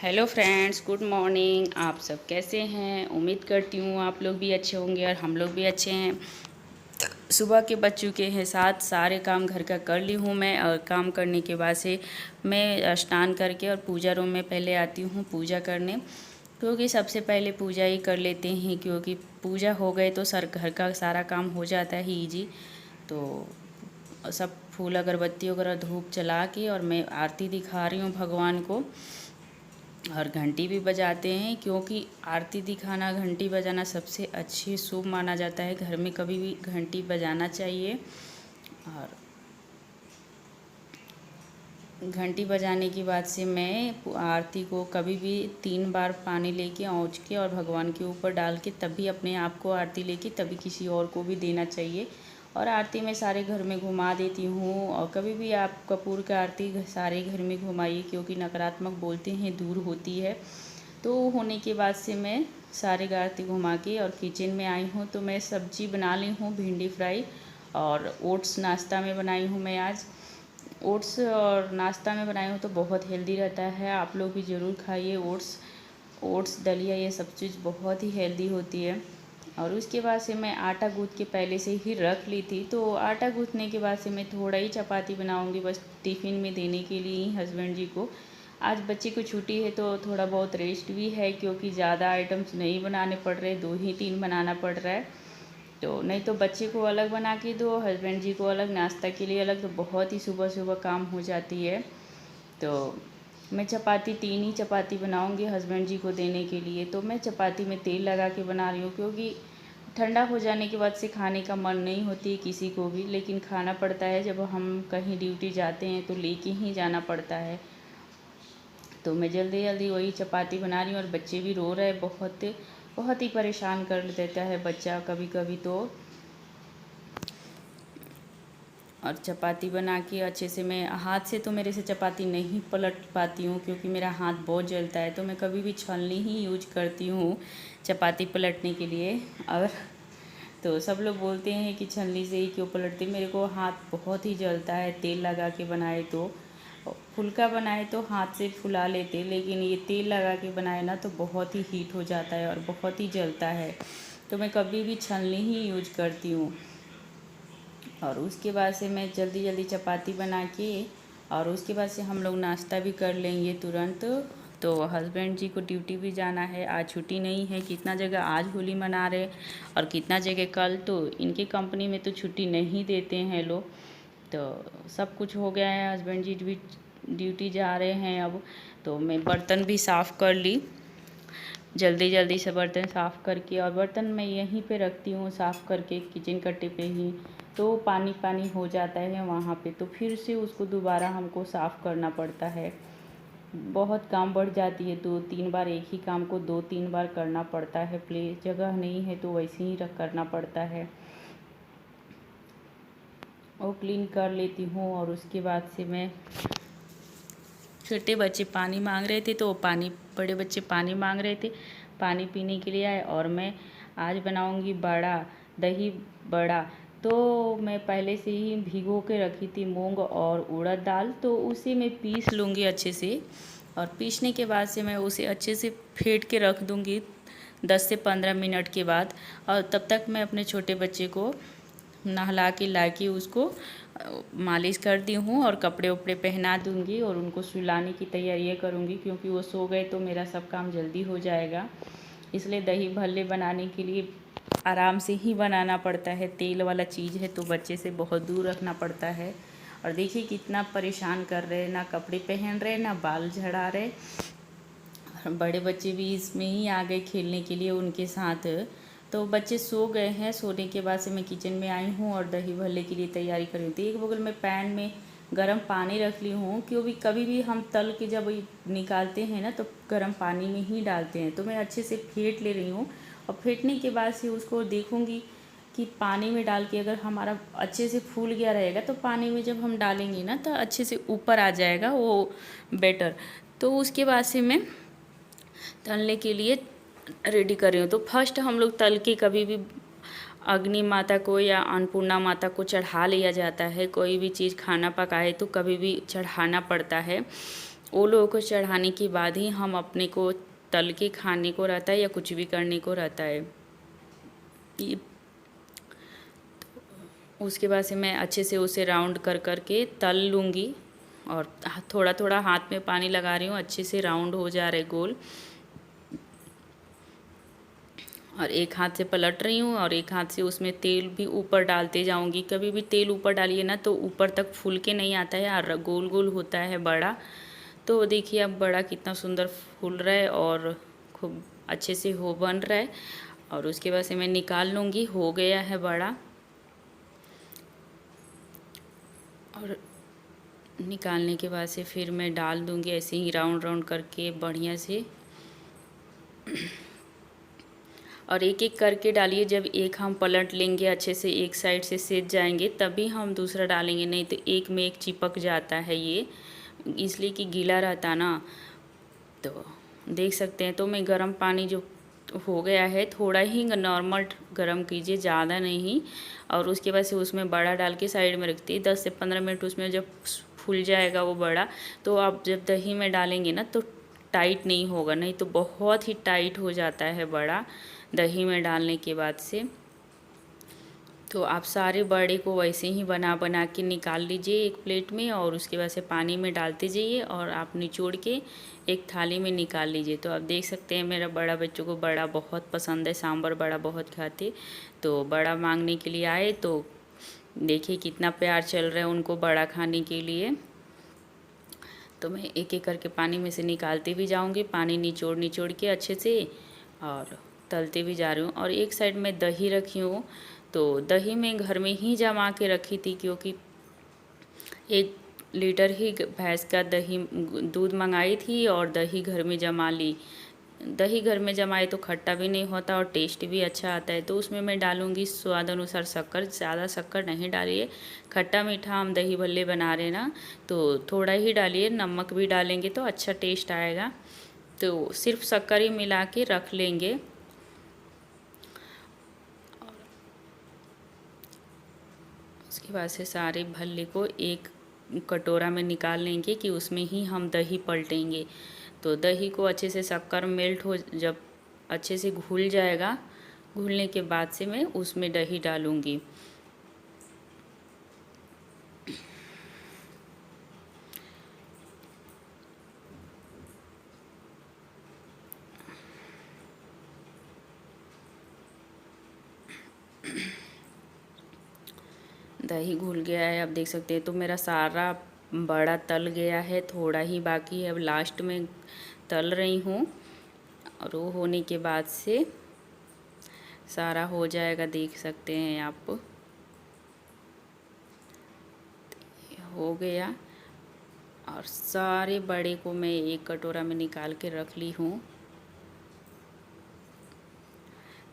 Hello friends, good morning. आप सब कैसे हैं? उम्मीद करती हूँ आप लोग भी अच्छे होंगे और हम लोग भी अच्छे हैं। सुबह के बज चुके हैं 7, सारे काम घर का कर ली हूँ मैं। और काम करने के बाद से मैं स्नान करके और पूजा रूम में पहले आती हूँ पूजा करने, क्योंकि सबसे पहले पूजा ही कर लेते हैं, क्योंकि पूजा हो गए तो सर घर का सारा काम हो जाता है ईजी। तो सब फूल अगरबत्ती वगैरह धूप जला के और मैं आरती दिखा रही हूँ भगवान को। और घंटी भी बजाते हैं, क्योंकि आरती दिखाना, घंटी बजाना सबसे अच्छी शुभ माना जाता है। घर में कभी भी घंटी बजाना चाहिए। और घंटी बजाने के बाद से मैं आरती को कभी भी 3 बार पानी लेके औंच के और भगवान के ऊपर डाल के तभी अपने आप को आरती लेके तभी किसी और को भी देना चाहिए। और आरती मैं सारे घर में घुमा देती हूँ। और कभी भी आप कपूर का आरती सारे घर में घुमाइए, क्योंकि नकारात्मक बोलते हैं दूर होती है। तो होने के बाद से मैं सारे आरती घुमा के और किचन में आई हूँ। तो मैं सब्जी बना ली हूँ, भिंडी फ्राई और ओट्स नाश्ता में बनाई हूँ मैं आज। ओट्स और नाश्ता में बनाई हूँ तो बहुत हेल्दी रहता है, आप लोग भी ज़रूर खाइए। ओट्स दलिया ये सब चीज़ बहुत ही हेल्दी होती है। और उसके बाद से मैं आटा गूँथ के पहले से ही रख ली थी। तो आटा गूँथने के बाद से मैं थोड़ा ही चपाती बनाऊँगी, बस टिफ़िन में देने के लिए ही हस्बैंड जी को। आज बच्चे को छुट्टी है तो थोड़ा बहुत रेस्ट भी है, क्योंकि ज़्यादा आइटम्स नहीं बनाने पड़ रहे, 2 ही 3 बनाना पड़ रहा है। तो नहीं तो बच्चे को अलग बना के दो, हस्बैंड जी को अलग, नाश्ता के लिए अलग, तो बहुत ही सुबह सुबह काम हो जाती है। तो मैं चपाती 3 ही चपाती बनाऊंगी हस्बैंड जी को देने के लिए। तो मैं चपाती में तेल लगा के बना रही हूँ, क्योंकि ठंडा हो जाने के बाद से खाने का मन नहीं होती है किसी को भी, लेकिन खाना पड़ता है। जब हम कहीं ड्यूटी जाते हैं तो लेके ही जाना पड़ता है। तो मैं जल्दी जल्दी वही चपाती बना रही हूँ। और बच्चे भी रो रहे हैं, बहुत ही परेशान कर देता है बच्चा कभी कभी तो। और चपाती बना के अच्छे से, मैं हाथ से तो मेरे से चपाती नहीं पलट पाती हूँ, क्योंकि मेरा हाथ बहुत जलता है। तो मैं कभी भी छलनी ही यूज करती हूँ चपाती पलटने के लिए। और तो सब लोग बोलते हैं कि छलनी से ही क्यों पलटती, मेरे को हाथ बहुत ही जलता है तेल लगा के बनाए तो। फुल्का बनाए तो हाथ से फुला लेते, लेकिन ये तेल लगा के बनाए ना तो बहुत ही हीट हो जाता है और बहुत ही जलता है। तो मैं कभी भी छलनी ही यूज करती हूँ। और उसके बाद से मैं जल्दी जल्दी चपाती बना के, और उसके बाद से हम लोग नाश्ता भी कर लेंगे तुरंत। तो हस्बैंड जी को ड्यूटी भी जाना है, आज छुट्टी नहीं है। कितना जगह आज होली मना रहे और कितना जगह कल। तो इनके कंपनी में तो छुट्टी नहीं देते हैं लोग। तो सब कुछ हो गया है, हस्बैंड जी भी ड्यूटी जा रहे हैं अब। तो मैं बर्तन भी साफ़ कर ली, जल्दी जल्दी से बर्तन साफ़ करके। और बर्तन मैं यहीं पे रखती हूँ साफ़ करके, किचन कट्टे पे ही। तो पानी पानी हो जाता है वहाँ पे, तो फिर से उसको दोबारा हमको साफ़ करना पड़ता है। बहुत काम बढ़ जाती है, 2-3 बार एक ही काम को 2-3 बार करना पड़ता है। प्लेस जगह नहीं है तो वैसे ही रख करना पड़ता है। वो क्लीन कर लेती हूँ। और उसके बाद से मैं, छोटे बच्चे पानी मांग रहे थे तो बड़े बच्चे पानी मांग रहे थे, पानी पीने के लिए आए। और मैं आज बनाऊंगी बड़ा, दही बड़ा। तो मैं पहले से ही भिगो के रखी थी मूंग और उड़द दाल, तो उसे मैं पीस लूँगी अच्छे से। और पीसने के बाद से मैं उसे अच्छे से फेंट के रख दूँगी 10 से 15 मिनट के बाद। और तब तक मैं अपने छोटे बच्चे को नहला के ला के उसको मालिश कर दी हूँ और कपड़े उपड़े पहना दूँगी और उनको सुलाने की तैयारियाँ करूँगी, क्योंकि वो सो गए तो मेरा सब काम जल्दी हो जाएगा। इसलिए दही भल्ले बनाने के लिए आराम से ही बनाना पड़ता है, तेल वाला चीज़ है तो बच्चे से बहुत दूर रखना पड़ता है। और देखिए कितना परेशान कर रहे हैं, ना कपड़े पहन रहे ना बाल झड़ा रहे। बड़े बच्चे भी इसमें ही आ गए खेलने के लिए उनके साथ। तो बच्चे सो गए हैं, सोने के बाद से मैं किचन में आई हूँ और दही भल्ले के लिए तैयारी कर रही थी। एक बगल में पैन में गर्म पानी रख ली हूँ, क्योंकि कभी भी हम तल के जब निकालते हैं ना तो गर्म पानी में ही डालते हैं। तो मैं अच्छे से फेंट ले रही हूँ। और फेंटने के बाद से उसको देखूँगी कि पानी में डाल के अगर हमारा अच्छे से फूल गया रहेगा तो पानी में जब हम डालेंगे ना तो अच्छे से ऊपर आ जाएगा वो बेटर। तो उसके बाद से मैं तलने के लिए रेडी कर रही हूँ। तो फर्स्ट हम लोग तल के कभी भी अग्नि माता को या अन्नपूर्णा माता को चढ़ा लिया जाता है। कोई भी चीज़ खाना पकाए तो कभी भी चढ़ाना पड़ता है। वो लोगों को चढ़ाने के बाद ही हम अपने को तल के खाने को रहता है या कुछ भी करने को रहता है। ये उसके बाद से मैं अच्छे से उसे राउंड कर कर के तल लूँगी और थोड़ा थोड़ा हाथ में पानी लगा रही हूँ, अच्छे से राउंड हो जा रहे गोल। और एक हाथ से पलट रही हूँ और एक हाथ से उसमें तेल भी ऊपर डालते जाऊँगी। कभी भी तेल ऊपर डालिए ना तो ऊपर तक फूल के नहीं आता है और गोल गोल होता है बड़ा। तो देखिए अब बड़ा कितना सुंदर फूल रहा है और खूब अच्छे से हो बन रहा है। और उसके बाद से मैं निकाल लूँगी, हो गया है बड़ा। और निकालने के बाद से फिर मैं डाल दूँगी ऐसे ही राउंड राउंड करके बढ़िया से। और एक एक करके डालिए। जब एक हम पलट लेंगे अच्छे से, एक साइड से सिज जाएंगे, तभी हम दूसरा डालेंगे, नहीं तो एक में एक चिपक जाता है ये, इसलिए कि गीला रहता ना। तो देख सकते हैं। तो मैं गर्म पानी जो हो गया है थोड़ा ही नॉर्मल गर्म कीजिए, ज़्यादा नहीं। और उसके बाद से उसमें बड़ा डाल के साइड में रखती 10 से 15 मिनट। उसमें जब फूल जाएगा वो बड़ा, तो आप जब दही में डालेंगे ना तो टाइट नहीं होगा, नहीं तो बहुत ही टाइट हो जाता है बड़ा दही में डालने के बाद से। तो आप सारे बड़े को वैसे ही बना बना के निकाल लीजिए एक प्लेट में और उसके बाद से पानी में डालते जाइए और आप निचोड़ के एक थाली में निकाल लीजिए। तो आप देख सकते हैं मेरा बड़ा बच्चों को बड़ा बहुत पसंद है, सांभर बड़ा बहुत खाते। तो बड़ा मांगने के लिए आए तो देखिए कितना प्यार चल रहा है उनको बड़ा खाने के लिए। तो मैं एक एक करके पानी में से निकालते भी जाऊंगी, पानी निचोड़ निचोड़ के अच्छे से, और तलते भी जा रही हूँ। और एक साइड में दही रखी हूँ, तो दही मैं घर में ही जमा के रखी थी, क्योंकि 1 लीटर ही भैंस का दही दूध मंगाई थी और दही घर में जमा ली। दही घर में जमाए तो खट्टा भी नहीं होता और टेस्ट भी अच्छा आता है। तो उसमें मैं डालूँगी स्वाद अनुसार शक्कर, ज़्यादा शक्कर नहीं डालिए। खट्टा मीठा हम दही भल्ले बना रहे ना, तो थोड़ा ही डालिए। नमक भी डालेंगे तो अच्छा टेस्ट आएगा। तो सिर्फ शक्कर ही मिला के रख लेंगे। उसके बाद से सारे भल्ले को एक कटोरा में निकाल लेंगे कि उसमें ही हम दही पलटेंगे। तो दही को अच्छे से शक्कर मेल्ट हो, जब अच्छे से घुल जाएगा, घुलने के बाद से मैं उसमें दही डालूँगी। दही घुल गया है, अब देख सकते हैं। तो मेरा सारा बड़ा तल गया है, थोड़ा ही बाकी है, अब लास्ट में तल रही हूँ। और वो होने के बाद से सारा हो जाएगा, देख सकते हैं आप, हो गया। और सारे बड़े को मैं एक कटोरा में निकाल के रख ली हूँ।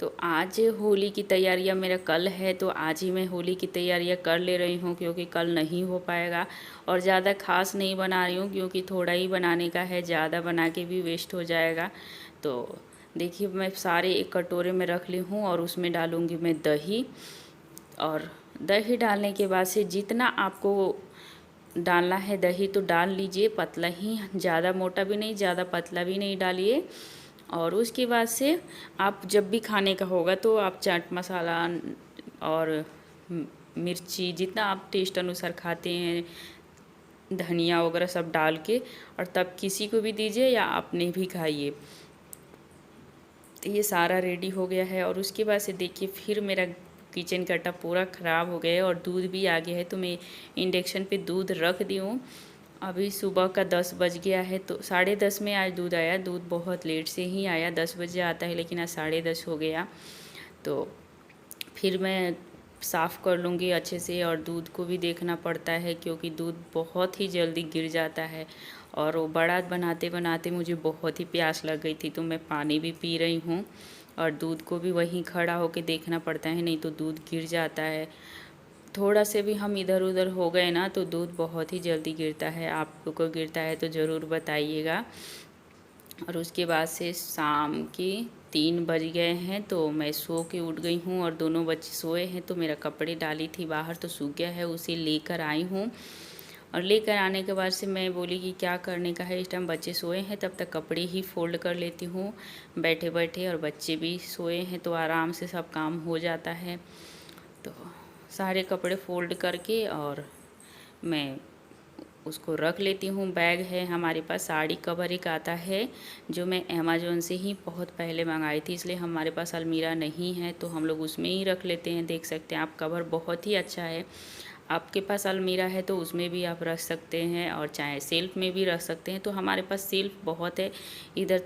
तो आज होली की तैयारियां मेरा कल है, तो आज ही मैं होली की तैयारियां कर ले रही हूँ, क्योंकि कल नहीं हो पाएगा। और ज़्यादा खास नहीं बना रही हूँ, क्योंकि थोड़ा ही बनाने का है, ज़्यादा बना के भी वेस्ट हो जाएगा। तो देखिए मैं सारे एक कटोरे में रख ली हूँ और उसमें डालूँगी मैं दही। और दही डालने के बाद से जितना आपको डालना है दही तो डाल लीजिए, पतला ही, ज़्यादा मोटा भी नहीं, ज़्यादा पतला भी नहीं डालिए। और उसके बाद से आप जब भी खाने का होगा तो आप चाट मसाला और मिर्ची, जितना आप टेस्ट अनुसार खाते हैं, धनिया वगैरह सब डाल के, और तब किसी को भी दीजिए या अपने भी खाइए। तो ये सारा रेडी हो गया है। और उसके बाद से देखिए फिर मेरा किचन का टब पूरा ख़राब हो गया है और दूध भी आ गया है। तो मैं इंडक्शन पे दूध रख दी हूँ। अभी सुबह का 10 बज गया है, तो 10:30 में आज दूध आया। दूध बहुत लेट से ही आया, 10 बजे आता है, लेकिन आज 10:30 हो गया। तो फिर मैं साफ़ कर लूँगी अच्छे से। और दूध को भी देखना पड़ता है, क्योंकि दूध बहुत ही जल्दी गिर जाता है। और वो बड़ा बनाते बनाते मुझे बहुत ही प्यास लग गई थी, तो मैं पानी भी पी रही हूँ। और दूध को भी वहीं खड़ा होके देखना पड़ता है, नहीं तो दूध गिर जाता है। थोड़ा से भी हम इधर उधर हो गए ना तो दूध बहुत ही जल्दी गिरता है। आपको गिरता है तो ज़रूर बताइएगा। और उसके बाद से शाम के 3 बज गए हैं, तो मैं सो के उठ गई हूँ और दोनों बच्चे सोए हैं। तो मेरा कपड़े डाली थी बाहर तो सूख गया है, उसे लेकर आई हूँ। और लेकर आने के बाद से मैं बोली कि क्या करने का है, इस टाइम बच्चे सोए हैं, तब तक कपड़े ही फोल्ड कर लेती हूँ बैठे बैठे, और बच्चे भी सोए हैं तो आराम से सब काम हो जाता है। तो सारे कपड़े फोल्ड करके और मैं उसको रख लेती हूँ। बैग है हमारे पास, साड़ी कवर एक आता है जो मैं अमेज़ॉन से ही बहुत पहले मंगाई थी, इसलिए हमारे पास अलमीरा नहीं है तो हम लोग उसमें ही रख लेते हैं। देख सकते हैं आप, कवर बहुत ही अच्छा है। आपके पास अलमीरा है तो उसमें भी आप रख सकते हैं, और चाहे सेल्फ में भी रख सकते हैं। तो हमारे पास सेल्फ बहुत है। इधर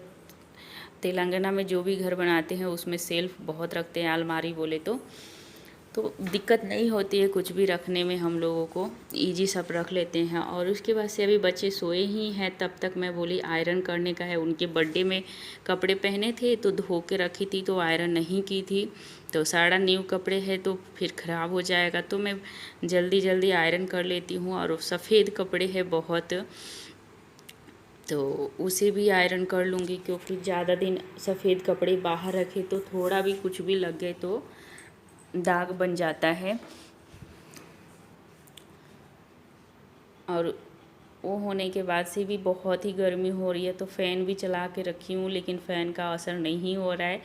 तेलंगाना में जो भी घर बनाते हैं उसमें सेल्फ बहुत रखते हैं, अलमारी बोले तो दिक्कत नहीं होती है कुछ भी रखने में, हम लोगों को इजी सब रख लेते हैं। और उसके बाद से अभी बच्चे सोए ही हैं, तब तक मैं बोली आयरन करने का है। उनके बर्थडे में कपड़े पहने थे तो धो के रखी थी, तो आयरन नहीं की थी, तो सारा न्यू कपड़े है तो फिर ख़राब हो जाएगा, तो मैं जल्दी जल्दी आयरन कर लेती हूँ। और सफ़ेद कपड़े है बहुत, तो उसे भी आयरन कर लूँगी, क्योंकि ज़्यादा दिन सफ़ेद कपड़े बाहर रखे तो थोड़ा भी कुछ भी लग गए तो दाग बन जाता है। और वो होने के बाद से भी बहुत ही गर्मी हो रही है, तो फ़ैन भी चला के रखी हूँ, लेकिन फ़ैन का असर नहीं हो रहा है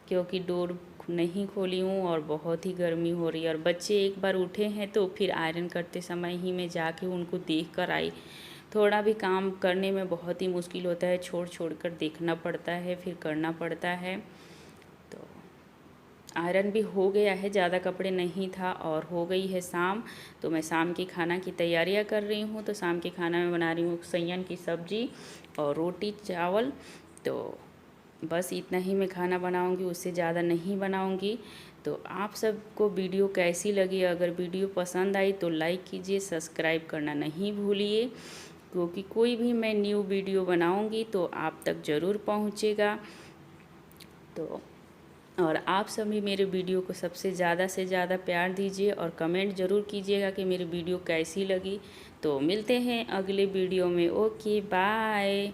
क्योंकि डोर नहीं खोली हूँ और बहुत ही गर्मी हो रही है। और बच्चे एक बार उठे हैं तो फिर आयरन करते समय ही मैं जाके उनको देख कर आई। थोड़ा भी काम करने में बहुत ही मुश्किल होता है, छोड़ छोड़ कर देखना पड़ता है, फिर करना पड़ता है। तो आयरन भी हो गया है, ज़्यादा कपड़े नहीं था, और हो गई है शाम। तो मैं शाम की खाना की तैयारियां कर रही हूँ। तो शाम के खाना में बना रही हूँ सैयन की सब्ज़ी और रोटी चावल। तो बस इतना ही मैं खाना बनाऊँगी, उससे ज़्यादा नहीं बनाऊँगी। तो आप सबको वीडियो कैसी लगी? अगर वीडियो पसंद आई तो लाइक कीजिए, सब्सक्राइब करना नहीं भूलिए, क्योंकि कोई भी मैं न्यू वीडियो बनाऊँगी तो आप तक ज़रूर पहुँचेगा। तो और आप सभी मेरे वीडियो को सबसे ज़्यादा से ज़्यादा प्यार दीजिए और कमेंट ज़रूर कीजिएगा कि मेरी वीडियो कैसी लगी। तो मिलते हैं अगले वीडियो में। Okay bye.